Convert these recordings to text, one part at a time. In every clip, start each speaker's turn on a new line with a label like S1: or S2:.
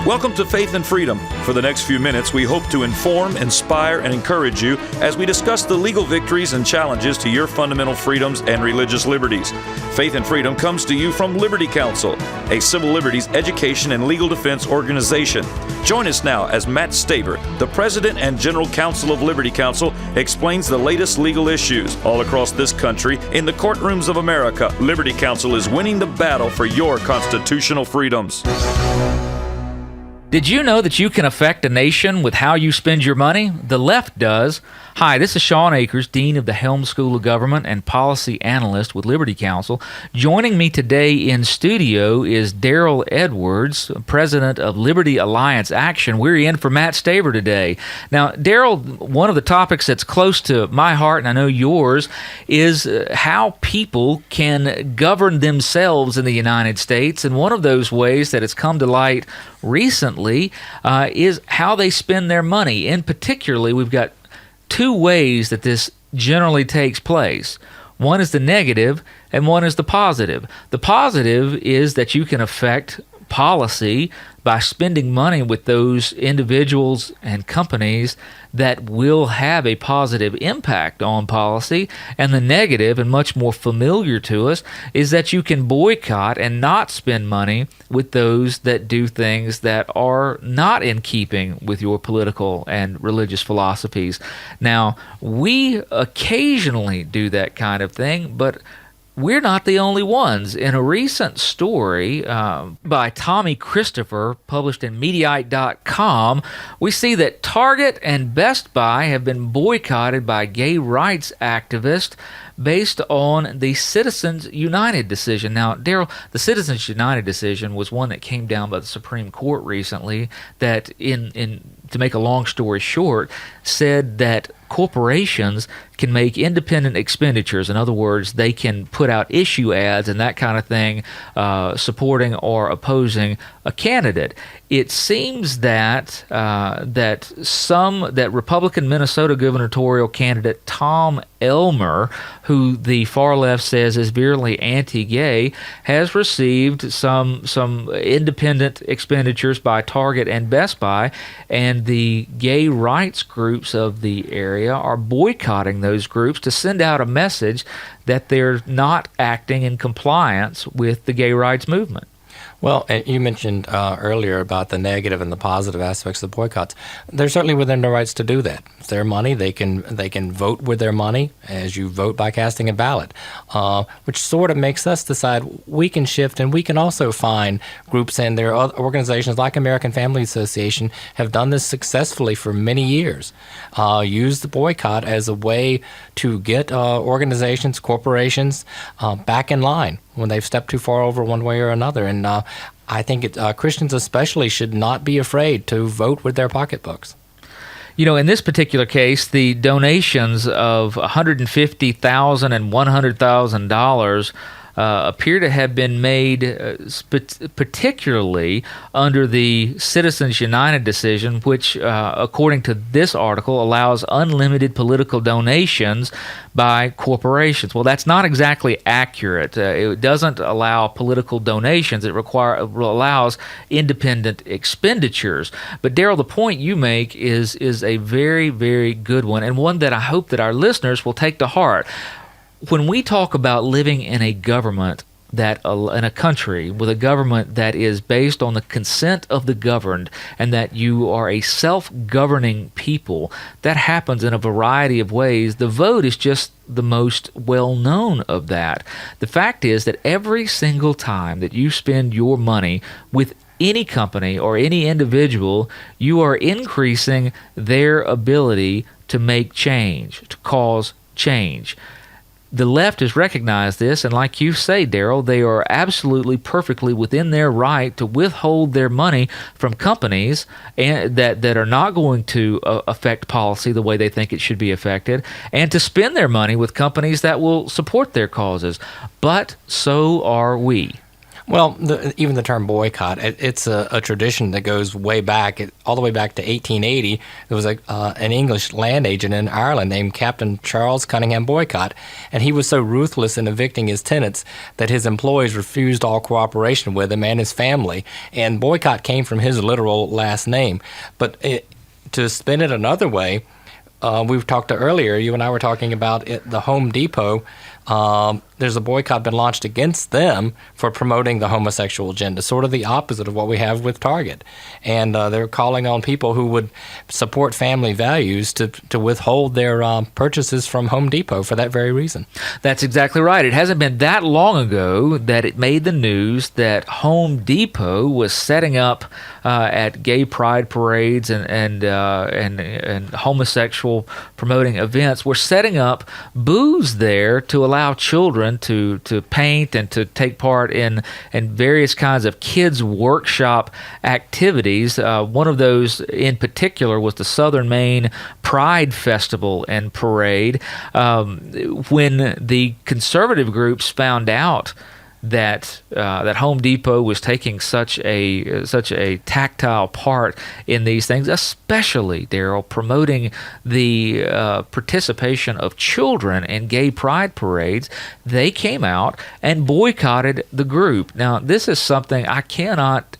S1: Welcome to Faith and Freedom. For the next few minutes, we hope to inform, inspire, and encourage you as we discuss the legal victories and challenges to your fundamental freedoms and religious liberties. Faith and Freedom comes to you from Liberty Counsel, a civil liberties education and legal defense organization. Join us now as Matt Staver, the President and General Counsel of Liberty Counsel, explains the latest legal issues all across this country in the courtrooms of America. Liberty Counsel is winning the battle for your constitutional freedoms.
S2: Did you know that you can affect a nation with how you spend your money? The left does. Hi, this is Sean Akers, Dean of the Helm School of Government and Policy Analyst with Liberty Counsel. Joining me today in studio is Daryl Edwards, President of Liberty Alliance Action. We're in for Matt Staver today. Now, Daryl, one of the topics that's close to my heart, and I know yours, is how people can govern themselves in the United States. And one of those ways that it's come to light recently is how they spend their money. In particularly, we've got two ways that this generally takes place. One is the negative and one is the positive. The positive is that you can affect policy by spending money with those individuals and companies that will have a positive impact on policy. And the negative, and much more familiar to us, is that you can boycott and not spend money with those that do things that are not in keeping with your political and religious philosophies. Now, we occasionally do that kind of thing, but we're not the only ones. In a recent story by Tommy Christopher, published in Mediaite.com, we see that Target and Best Buy have been boycotted by gay rights activists based on the Citizens United decision. Now, Daryl, the Citizens United decision was one that came down by the Supreme Court recently that, to make a long story short, said that corporations can make independent expenditures. In other words, they can put out issue ads and that kind of thing, supporting or opposing a candidate. It seems that Republican Minnesota gubernatorial candidate Tom Elmer, who the far left says is virulently anti-gay, has received some independent expenditures by Target and Best Buy, and the gay rights groups of the area are boycotting those groups to send out a message that they're not acting in compliance with the gay rights movement.
S3: Well, you mentioned earlier about the negative and the positive aspects of the boycotts. They're certainly within their rights to do that. It's their money. They can vote with their money as you vote by casting a ballot, which sort of makes us decide we can shift, and we can also find groups, and there are organizations like American Family Association have done this successfully for many years. Use the boycott as a way to get organizations, corporations back in line when they've stepped too far over one way or another. And I think Christians especially should not be afraid to vote with their pocketbooks.
S2: You know, in this particular case, the donations of $150,000 and $100,000 appear to have been made particularly under the Citizens United decision, which, according to this article, allows unlimited political donations by corporations. Well, that's not exactly accurate. It doesn't allow political donations. It allows independent expenditures. But, Daryl, the point you make is a very, very good one, and one that I hope that our listeners will take to heart. When we talk about living in a government in a country with a government that is based on the consent of the governed, and that you are a self-governing people, that happens in a variety of ways. The vote is just the most well-known of that. The fact is that every single time that you spend your money with any company or any individual, you are increasing their ability to make change, to cause change. The left has recognized this, and like you say, Daryl, they are absolutely perfectly within their right to withhold their money from companies that are not going to affect policy the way they think it should be affected, and to spend their money with companies that will support their causes. But so are we.
S3: Well, even the term boycott, it's a tradition that goes way back, all the way back to 1880. There was an English land agent in Ireland named Captain Charles Cunningham Boycott, and he was so ruthless in evicting his tenants that his employees refused all cooperation with him and his family. And boycott came from his literal last name. But to spin it another way, we've talked earlier, you and I were talking about the Home Depot. There's a boycott been launched against them for promoting the homosexual agenda, sort of the opposite of what we have with Target. And they're calling on people who would support family values to withhold their purchases from Home Depot for that very reason.
S2: That's exactly right. It hasn't been that long ago that it made the news that Home Depot was setting up at gay pride parades and homosexual promoting events. We're setting up booths there to allow children to paint and to take part in various kinds of kids workshop activities. One of those in particular was the Southern Maine Pride Festival and Parade. When the conservative groups found out that Home Depot was taking such a tactile part in these things, especially, Daryl, promoting the participation of children in gay pride parades, they came out and boycotted the group. Now, this is something I cannot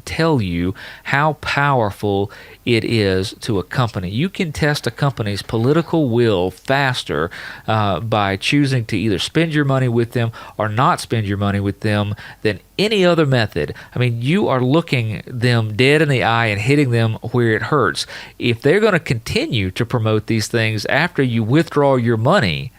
S2: tell you how powerful it is to a company. You can test a company's political will faster by choosing to either spend your money with them or not spend your money with them than any other method. I mean, you are looking them dead in the eye and hitting them where it hurts. If they're going to continue to promote these things after you withdraw your money,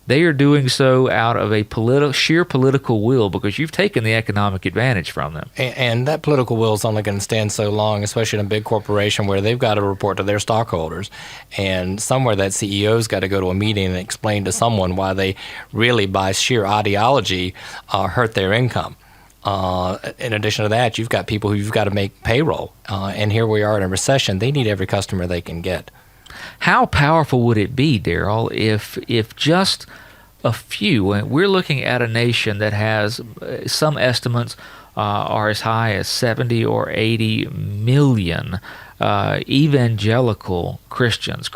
S2: they are doing so out of a sheer political will because you've taken the economic advantage from them.
S3: And that political will is only going to stand so long, especially in a big corporation where they've got to report to their stockholders. And somewhere that CEO's got to go to a meeting and explain to someone why they really, by sheer ideology, hurt their income. In addition to that, you've got people who you've got to make payroll. And here we are in a recession. They need every customer they can get.
S2: How powerful would it be, Daryl, if just a few, we're looking at a nation that has some estimates are as high as 70 or 80 million evangelical Christians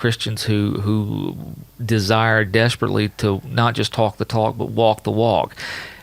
S2: who desire desperately to not just talk the talk but walk the walk.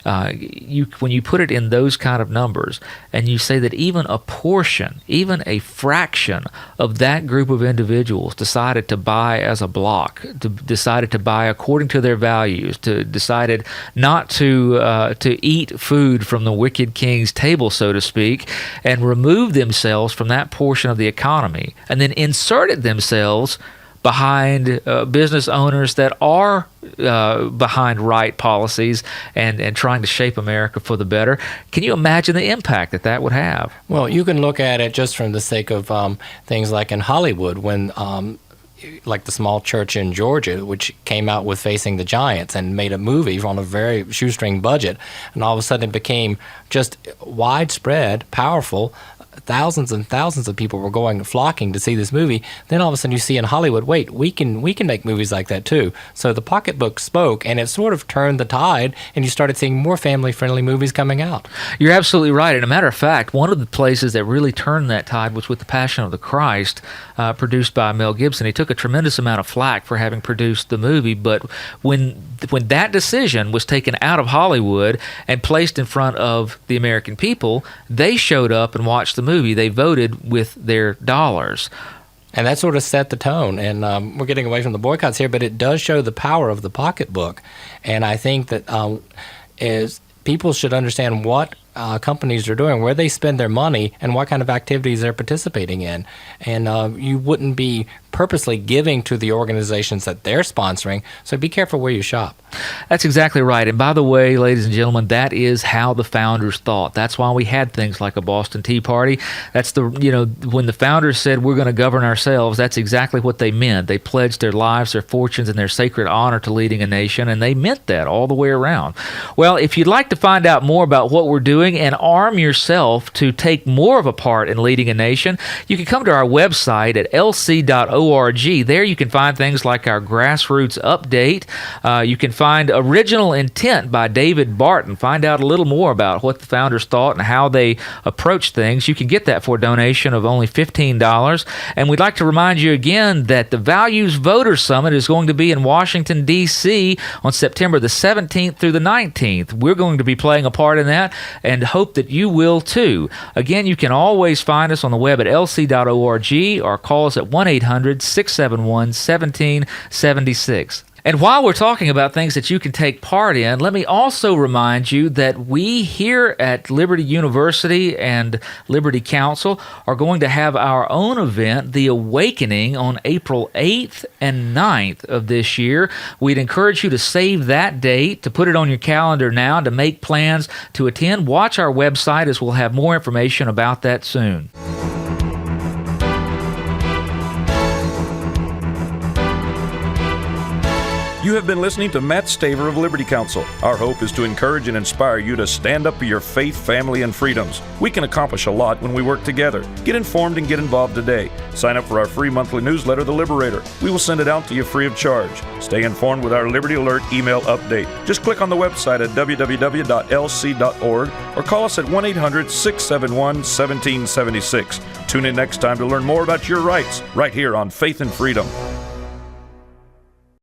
S2: When you put it in those kind of numbers and you say that even a portion, even a fraction of that group of individuals decided to buy as a block, decided to buy according to their values, decided not to eat food from the wicked king's table, so to speak, and remove themselves from that portion of the economy and then inserted themselves behind business owners that are behind right policies and trying to shape America for the better. Can you imagine the impact that would have?
S3: Well, you can look at it just from the sake of things like in Hollywood when like the small church in Georgia, which came out with Facing the Giants and made a movie on a very shoestring budget, and all of a sudden it became just widespread, powerful. Thousands and thousands of people were flocking to see this movie. Then all of a sudden you see in Hollywood, wait, we can make movies like that too. So the pocketbook spoke, and it sort of turned the tide, and you started seeing more family-friendly movies coming out.
S2: You're absolutely right. And a matter of fact, one of the places that really turned that tide was with The Passion of the Christ, produced by Mel Gibson. He took a tremendous amount of flack for having produced the movie, but when that decision was taken out of Hollywood and placed in front of the American people, they showed up and watched the movie. They voted with their dollars.
S3: And that sort of set the tone. And we're getting away from the boycotts here, but it does show the power of the pocketbook. And I think that people should understand what companies are doing, where they spend their money, and what kind of activities they're participating in. And you wouldn't be purposely giving to the organizations that they're sponsoring, so be careful where you shop.
S2: That's exactly right. And by the way, ladies and gentlemen, that is how the founders thought. That's why we had things like a Boston Tea Party. That's when the founders said we're going to govern ourselves, that's exactly what they meant. They pledged their lives, their fortunes, and their sacred honor to leading a nation, and they meant that all the way around. Well, if you'd like to find out more about what we're doing doing and arm yourself to take more of a part in leading a nation, you can come to our website at lc.org. There you can find things like our grassroots update. You can find Original Intent by David Barton. Find out a little more about what the founders thought and how they approached things. You can get that for a donation of only $15. And we'd like to remind you again that the Values Voter Summit is going to be in Washington, D.C. on September the 17th through the 19th. We're going to be playing a part in that and hope that you will too. Again, you can always find us on the web at lc.org or call us at 1-800-671-1776. And while we're talking about things that you can take part in, let me also remind you that we here at Liberty University and Liberty Counsel are going to have our own event, The Awakening, on April 8th and 9th of this year. We'd encourage you to save that date, to put it on your calendar now, to make plans to attend. Watch our website as we'll have more information about that soon.
S1: You have been listening to Matt Staver of Liberty Counsel. Our hope is to encourage and inspire you to stand up for your faith, family, and freedoms. We can accomplish a lot when we work together. Get informed and get involved today. Sign up for our free monthly newsletter, The Liberator. We will send it out to you free of charge. Stay informed with our Liberty Alert email update. Just click on the website at www.lc.org or call us at 1-800-671-1776. Tune in next time to learn more about your rights right here on Faith and Freedom.